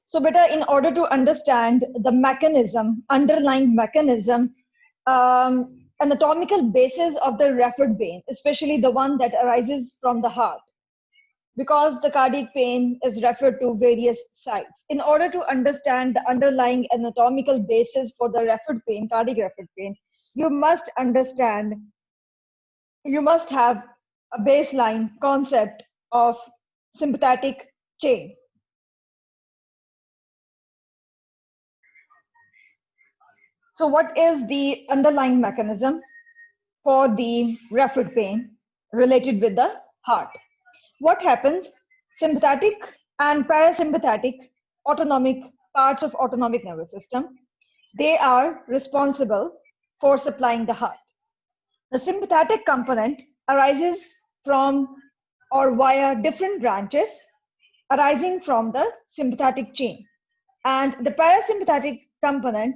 So, beta, in order to understand the mechanism, underlying mechanism, anatomical basis of the referred pain, especially the one that arises from the heart, because the cardiac pain is referred to various sites. In order to understand the underlying anatomical basis for the referred pain, cardiac referred pain, you must understand, you must have a baseline concept of sympathetic chain. So what is the underlying mechanism for the referred pain related with the heart? What happens? Sympathetic and parasympathetic autonomic parts of autonomic nervous system, they are responsible for supplying the heart. The sympathetic component arises from or via different branches arising from the sympathetic chain, and the parasympathetic component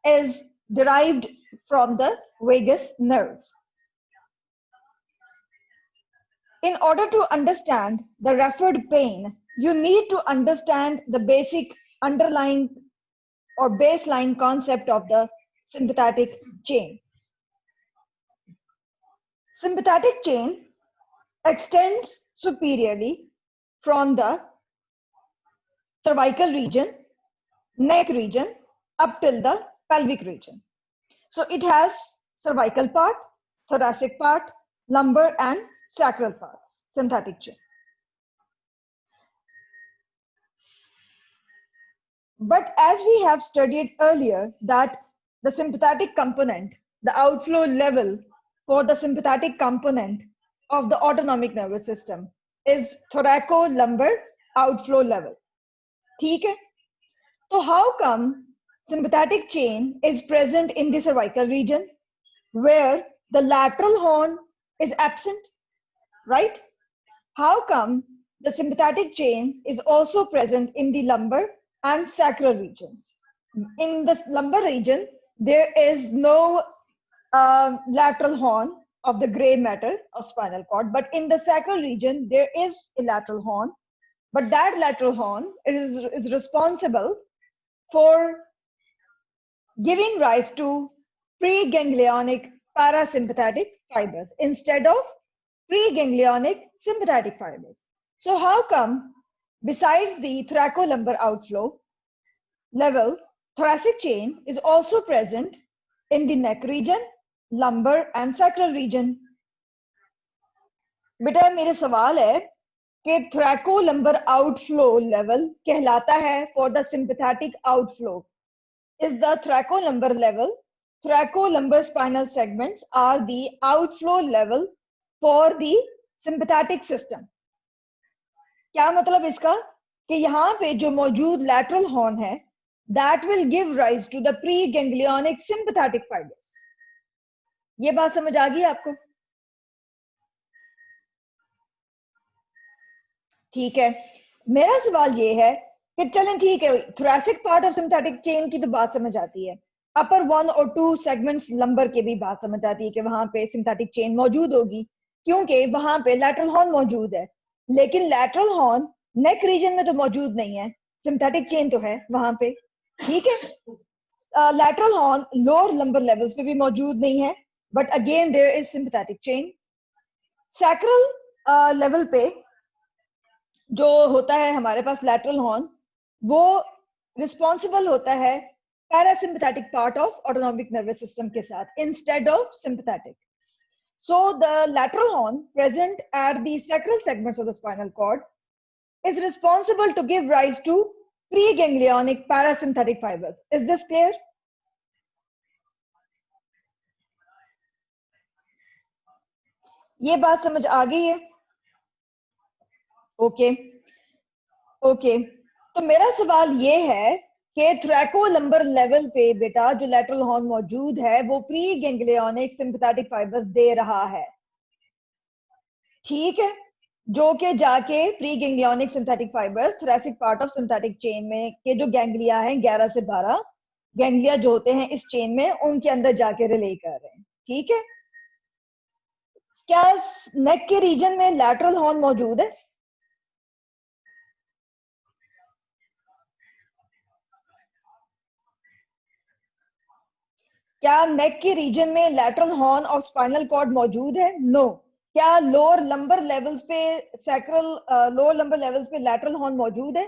is derived from the vagus nerve. In order to understand the referred pain, you need to understand the basic underlying or baseline concept of the sympathetic chain. Sympathetic chain extends superiorly from the cervical region, neck region, up till the pelvic region. So it has cervical part, thoracic part, lumbar and sacral parts, sympathetic chain. But as we have studied earlier that the sympathetic component, the outflow level for the sympathetic component of the autonomic nervous system is thoracolumbar outflow level. ठीक है? So how come sympathetic chain is present in the cervical region where the lateral horn is absent, right? How come the sympathetic chain is also present in the lumbar and sacral regions? In the lumbar region, there is no lateral horn of the gray matter of spinal cord, but in the sacral region, there is a lateral horn, but that lateral horn is responsible for giving rise to preganglionic parasympathetic fibers instead of preganglionic sympathetic fibers. So how come besides the thoracolumbar outflow level, thoracic chain is also present in the neck region, lumbar and sacral region? बेटा मेरे सवाल है कि thoracolumbar outflow level कहलाता है for the sympathetic outflow. Is the thoracolumbar level, thoracolumbar spinal segments are the outflow level for the sympathetic system. क्या मतलब इसका कि यहाँ पे जो मौजूद lateral horn है, that will give rise to the preganglionic sympathetic fibers. ये बात समझ आ गई आपको? ठीक है, मेरा सवाल ये है कि चलें ठीक है, thoracic part of sympathetic chain की तो बात समझ आती है, upper 1 और 2 segments lumbar के भी बात समझ आती है कि वहां पे sympathetic chain मौजूद होगी क्योंकि वहां पे lateral horn मौजूद है, लेकिन lateral horn neck region में तो मौजूद नहीं है, sympathetic chain तो है वहां पे, ठीक है? Lateral horn lower lumbar levels पे भी मौजूद नहीं है, but again there is sympathetic chain. Sacral level पे जो होता है हमारे पास lateral horn, वो responsible होता है parasympathetic part of autonomic nervous system के साथ instead of sympathetic. So the lateral horn present at the sacral segments of the spinal cord is responsible to give rise to preganglionic parasympathetic fibers. Is this clear? ये बात समझ आ गई है? Okay okay, तो मेरा सवाल ये है कि thoracolumbar लेवल पे बेटा जो lateral horn मौजूद है वो preganglionic sympathetic fibers दे रहा है, ठीक है? जो कि जाके preganglionic sympathetic fibers thoracic part of sympathetic chain में के जो गैंग्लिया हैं 11 से 12 गैंग्लिया जो होते हैं इस चेन में उनके अंदर जाके रिले कर रहे हैं, ठीक है? क्या नेक के रीजन में lateral horn मौजूद है? क्या नेक के रीजन में lateral horn of spinal cord मौजूद है? नो। क्या लोअर लंबर लेवल्स पे सैक्रल लोअर लंबर लेवल्स पे लैटरल हॉर्न मौजूद है?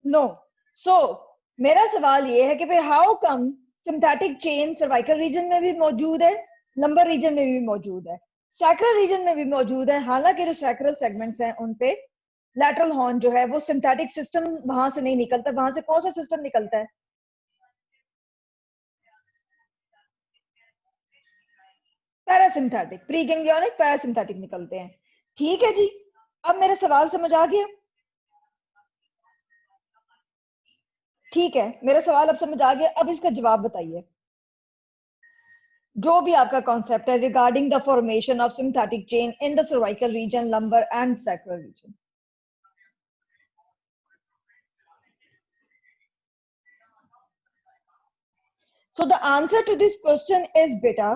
नो। सो मेरा सवाल ये है कि फिर how come synthetic chain cervical region में भी मौजूद है, लंबर रीजन में भी मौजूद है, सैक्रल रीजन में भी मौजूद है, हालांकि जो सैक्रल सेगमेंट्स हैं उन पे लैटरल हॉर्न जो है वो सिंथेटिक सिस्टम वहां से नहीं निकलता। वहां से कौन सा सिस्टम निकलता है? पैरासिम्पैथिक, प्री गैंग्लियोनिक पैरासिम्पैथिक निकलते हैं। ठीक है जी, अब मेरा सवाल समझ आ गया? ठीक है, मेरा सवाल अब समझ आ गया। अब इसका जवाब बताइए, जो भी आपका कॉन्सेप्ट है regarding the formation of synthetic chain in the cervical region, lumbar and sacral region. So the answer to this question is बेटा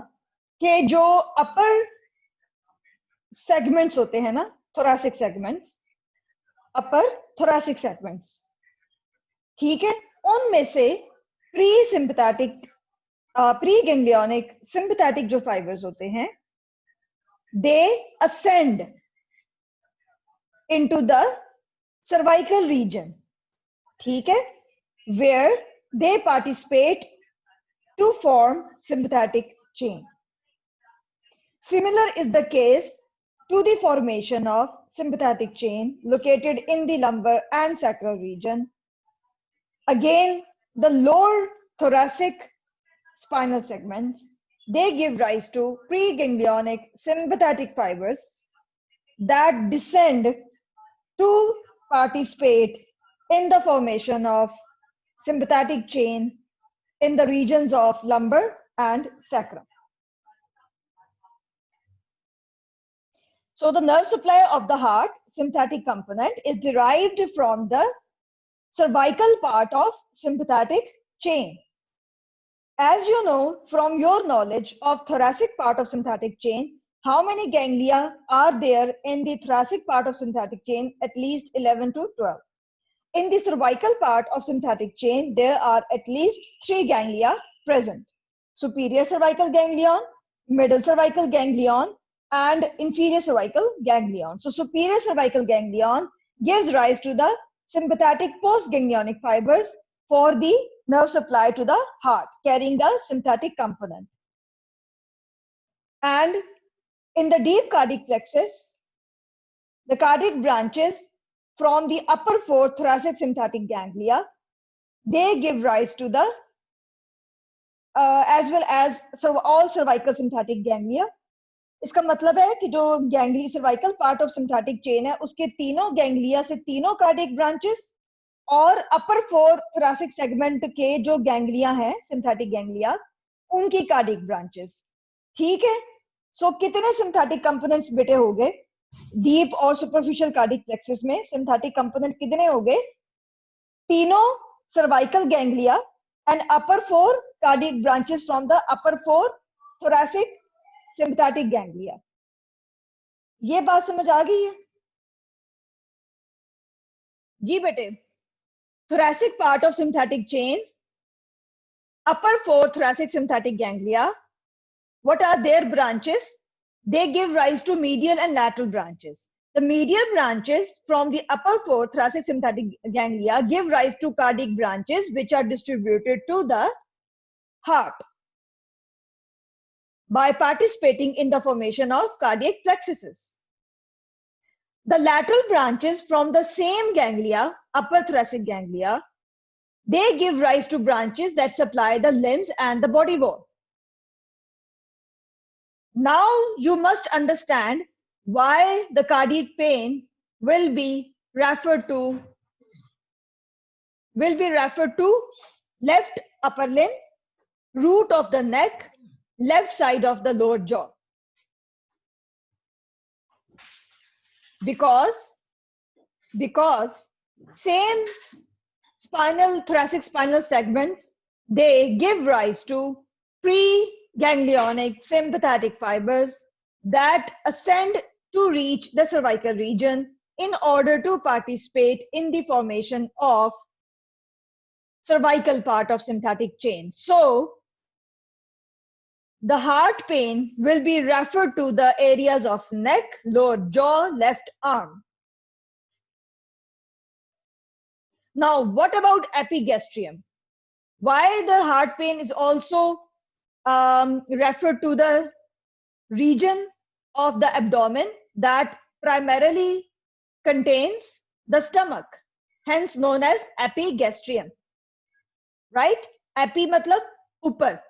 कि जो अपर सेगमेंट्स होते हैं ना, thoracic segments, upper thoracic segments, ठीक है, उनमें से pre sympathetic pre ganglionic sympathetic जो फाइबर्स होते हैं, they ascend into the cervical region, ठीक है, where they participate to form sympathetic chain. Similar is the case to the formation of sympathetic chain located in the lumbar and sacral region. Again, the lower thoracic spinal segments, they give rise to preganglionic sympathetic fibers that descend to participate in the formation of sympathetic chain in the regions of lumbar and sacrum. So the nerve supply of the heart sympathetic component is derived from the cervical part of sympathetic chain. As you know from your knowledge of thoracic part of sympathetic chain, how many ganglia are there in the thoracic part of sympathetic chain? At least 11 to 12. In the cervical part of sympathetic chain, there are at least 3 ganglia present. Superior cervical ganglion, middle cervical ganglion, and inferior cervical ganglion. So superior cervical ganglion gives rise to the sympathetic postganglionic fibers for the nerve supply to the heart, carrying the sympathetic component. And in the deep cardiac plexus, the cardiac branches from the upper 4 thoracic sympathetic ganglia, they give rise to the as well as all cervical sympathetic ganglia. इसका मतलब है कि जो ganglia cervical part of sympathetic chain है उसके तीनों ganglia से तीनों कार्डियक ब्रांचेस और अपर 4 थोरैसिक सेगमेंट के जो गैंग्लिया हैं सिम्पैथेटिक गैंग्लिया उनकी कार्डियक ब्रांचेस। ठीक है, सो कितने सिम्पैथेटिक कंपोनेंट्स बेटे हो गए डीप और सुपरफिशियल कार्डियक प्लेक्सस में? सिम्पैथेटिक कंपोनेंट कितने हो गए? तीनों cervical ganglia and upper 4 cardiac branches from the upper 4 thoracic sympathetic ganglia. ये बात समझ आ गई है जी बेटे? thoracic part of sympathetic chain, upper 4 thoracic sympathetic ganglia, what are their branches? They give rise to medial and lateral branches. The medial branches from the upper 4 thoracic sympathetic ganglia give rise to cardiac branches which are distributed to the heart by participating in the formation of cardiac plexuses. The lateral branches from the same ganglia, upper thoracic ganglia, they give rise to branches that supply the limbs and the body wall. Now you must understand why the cardiac pain will be referred to left upper limb, root of the neck, left side of the lower jaw. Because same thoracic spinal segments, they give rise to preganglionic sympathetic fibers that ascend to reach the cervical region in order to participate in the formation of cervical part of sympathetic chain. So the heart pain will be referred to the areas of neck, lower jaw, left arm. Now, what about epigastrium? Why the heart pain is also referred to the region of the abdomen that primarily contains the stomach, hence known as epigastrium, right? Epi matlab upar.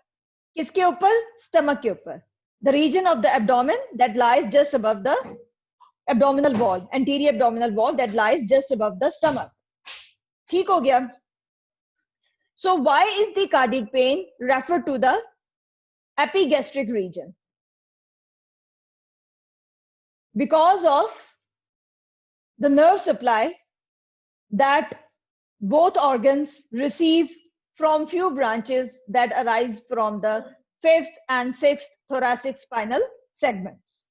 Kiske upar? Stomach ke upar. The region of the abdomen that lies just above the abdominal wall, anterior abdominal wall that lies just above the stomach. ठीक हो गया? So why is the cardiac pain referred to the epigastric region? Because of the nerve supply that both organs receive from few branches that arise from the 5th and 6th thoracic spinal segments.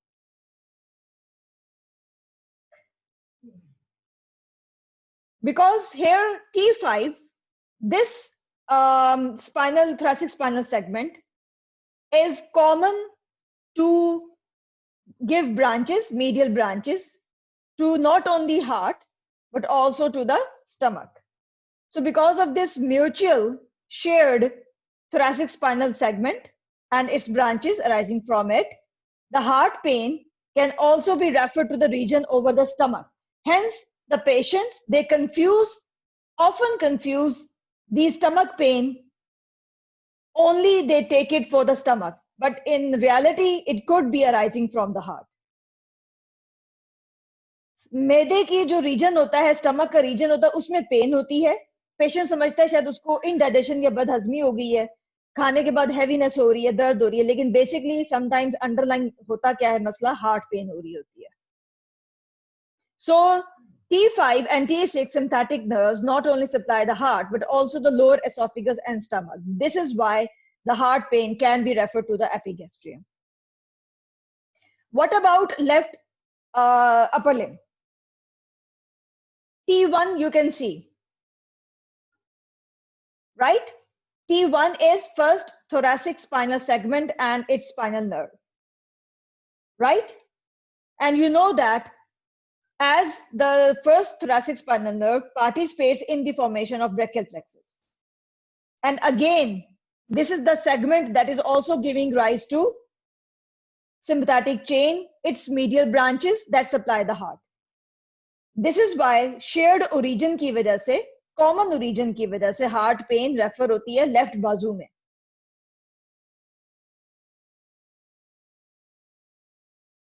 Because here T5, this thoracic spinal segment is common to give branches, medial branches, to not only heart, but also to the stomach. So because of this mutual shared thoracic spinal segment and its branches arising from it, the heart pain can also be referred to the region over the stomach. Hence, the patients, they often confuse the stomach pain, only they take it for the stomach. But in reality, it could be arising from the heart. मैदे की जो reason होता है, stomach का reason होता है, उसमें pen होती है. पेशेंट समझता है शायद उसको इनडाइजेशन या बदहजमी हो गई है, खाने के बाद हैवीनेस हो रही है, दर्द हो रही है, लेकिन बेसिकली समटाइम्स अंडरलाइन होता क्या है मसला, हार्ट पेन हो रही होती है. So T5 and T6 sympathetic nerves not only supply the heart but also the lower esophagus and stomach. This is why the heart pain can be referred to the epigastrium. What about left upper limb? T1 you can see, right? T1 is first thoracic spinal segment and its spinal nerve, right? And you know that as the first thoracic spinal nerve participates in the formation of brachial plexus. And again, this is the segment that is also giving rise to sympathetic chain, its medial branches that supply the heart. This is why shared origin की वजह से, common origin की वजह से heart pain refer होती है left बाजू में.